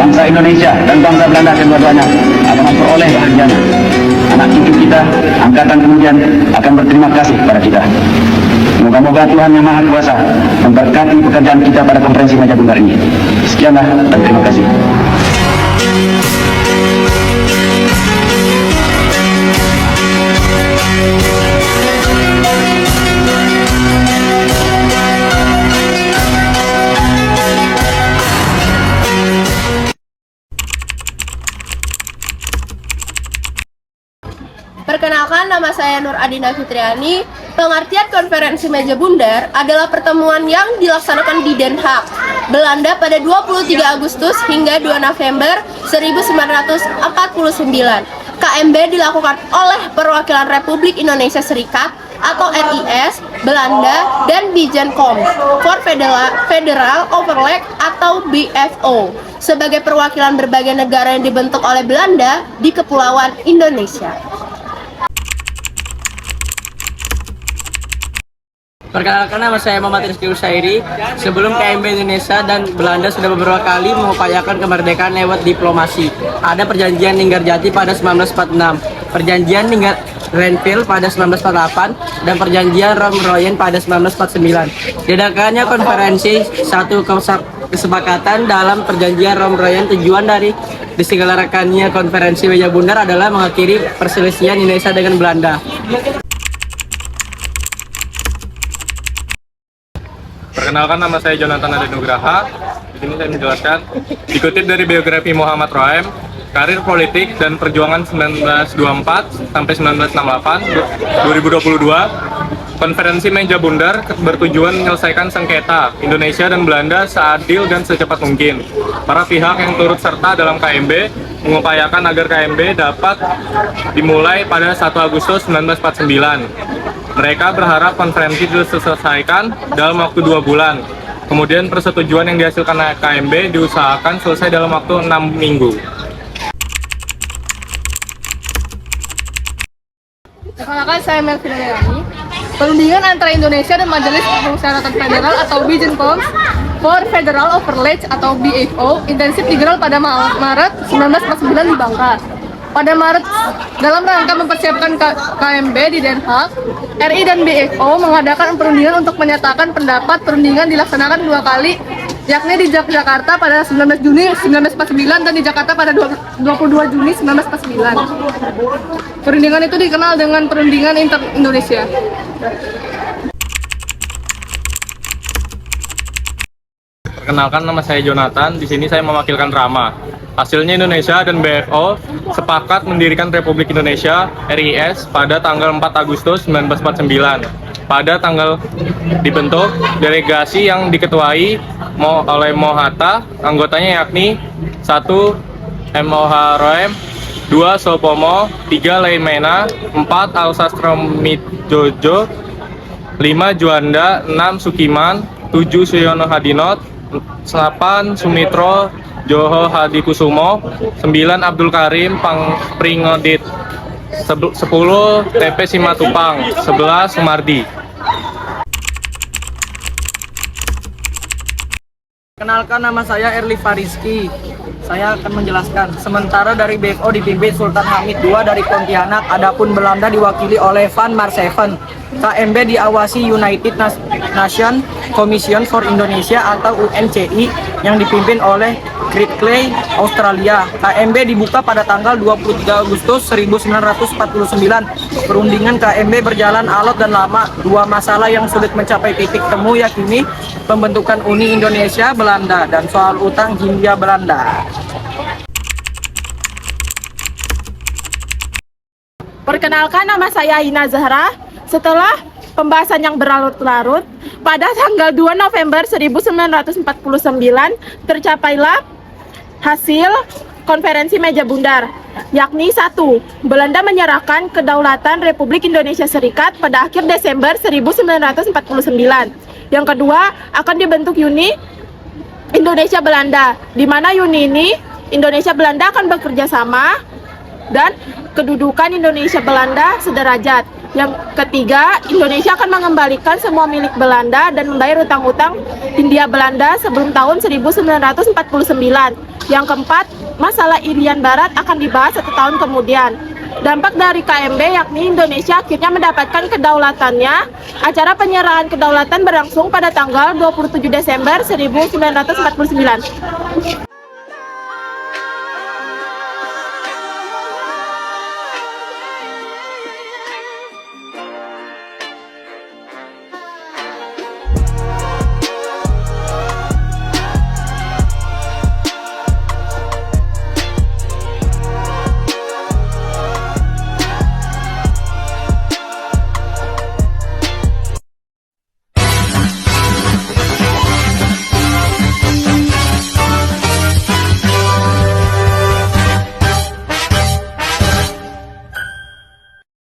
bangsa Indonesia dan bangsa Belanda kedua-duanya akan memperoleh bahagianya. Anak cucu kita, angkatan kemudian akan berterima kasih kepada kita. Moga-moga Tuhan Yang Maha Kuasa memberkati pekerjaan kita pada konferensi Meja Bundar ini. Sekianlah dan terima kasih. Perkenalkan, nama saya Nur Adina Fitriani. Pengertian konferensi Meja Bundar adalah pertemuan yang dilaksanakan di Den Haag, Belanda pada 23 Agustus hingga 2 November 1949. KMB dilakukan oleh perwakilan Republik Indonesia Serikat atau RIS, Belanda, dan Bijenkom for Federal Overleg atau BFO sebagai perwakilan berbagai negara yang dibentuk oleh Belanda di Kepulauan Indonesia. Perkenalkan, nama saya Muhammad Rizky Usairi. Sebelum KMB Indonesia dan Belanda sudah beberapa kali mengupayakan kemerdekaan lewat diplomasi. Ada perjanjian Linggarjati pada 1946, perjanjian Renville pada 1948, dan perjanjian Romroyen pada 1949. Diadakannya konferensi satu kesepakatan dalam perjanjian Romroyen. Tujuan dari diselenggarakannya konferensi Meja Bundar adalah mengakhiri perselisihan Indonesia dengan Belanda. Perkenalkan, nama saya Jonathan Adenugraha. Di sini saya menjelaskan, dikutip dari biografi Muhammad Roem, karir politik dan perjuangan 1924 sampai 1968, 2022, konferensi Meja Bundar bertujuan menyelesaikan sengketa Indonesia dan Belanda seadil dan secepat mungkin. Para pihak yang turut serta dalam KMB mengupayakan agar KMB dapat dimulai pada 1 Agustus 1949. Mereka berharap konferensi diselesaikan dalam waktu 2 bulan. Kemudian persetujuan yang dihasilkan KMB diusahakan selesai dalam waktu 6 minggu. Perkenalkan, saya Melvina Leoni. Perundingan antara Indonesia dan Majelis Permusyawaratan Federal atau Bijenkom for Federal Overleg atau BFO intensif digelar pada Maret 1949 di Bangka. Pada Maret, dalam rangka mempersiapkan KMB di Den Haag, RI dan BFO mengadakan perundingan untuk menyatakan pendapat. Perundingan dilaksanakan 2 kali, yakni di Jakarta pada 19 Juni 1949 dan di Jakarta pada 22 Juni 1949. Perundingan itu dikenal dengan Perundingan Inter-Indonesia. Perkenalkan, nama saya Jonathan. Di sini saya mewakilkan Rama. Hasilnya, Indonesia dan BFO sepakat mendirikan Republik Indonesia (RIS) pada tanggal 4 Agustus 1949. Pada tanggal dibentuk delegasi yang diketuai oleh Mohatta, anggotanya yakni 1. MOH Roem, 2. Sopomo, 3. Leimena, 4. Alsastromitjojo, 5. Juanda, 6. Sukiman, 7. Suyono Hadinot, 8. Sumitro Joho Hadikusumo, 9. Abdul Karim Pringodit, 10. TP Simatupang, 11. Sumardi. Kenalkan, nama saya Erli Fariski. Saya akan menjelaskan. Sementara dari BFO dipimpin Sultan Hamid II dari Pontianak, adapun Belanda diwakili oleh Van Marseven. KMB diawasi United Nations Commission for Indonesia atau UNCI yang dipimpin oleh Great Clay, Australia. KMB dibuka pada tanggal 23 Agustus 1949. Perundingan KMB berjalan alot dan lama. 2 masalah yang sulit mencapai titik temu yakni pembentukan Uni Indonesia Belanda dan soal utang Hindia Belanda. Perkenalkan, nama saya Ina Zahra. Setelah pembahasan yang berlarut-larut, pada tanggal 2 November 1949 tercapailah hasil konferensi Meja Bundar, yakni 1. Belanda menyerahkan kedaulatan Republik Indonesia Serikat pada akhir Desember 1949. Yang kedua, akan dibentuk Uni Indonesia Belanda, di mana Uni ini Indonesia Belanda akan bekerja sama dan kedudukan Indonesia Belanda sederajat. Yang ketiga, Indonesia akan mengembalikan semua milik Belanda dan membayar utang-utang Hindia Belanda sebelum tahun 1949. Yang keempat, masalah Irian Barat akan dibahas 1 tahun kemudian. Dampak dari KMB yakni Indonesia akhirnya mendapatkan kedaulatannya. Acara penyerahan kedaulatan berlangsung pada tanggal 27 Desember 1949.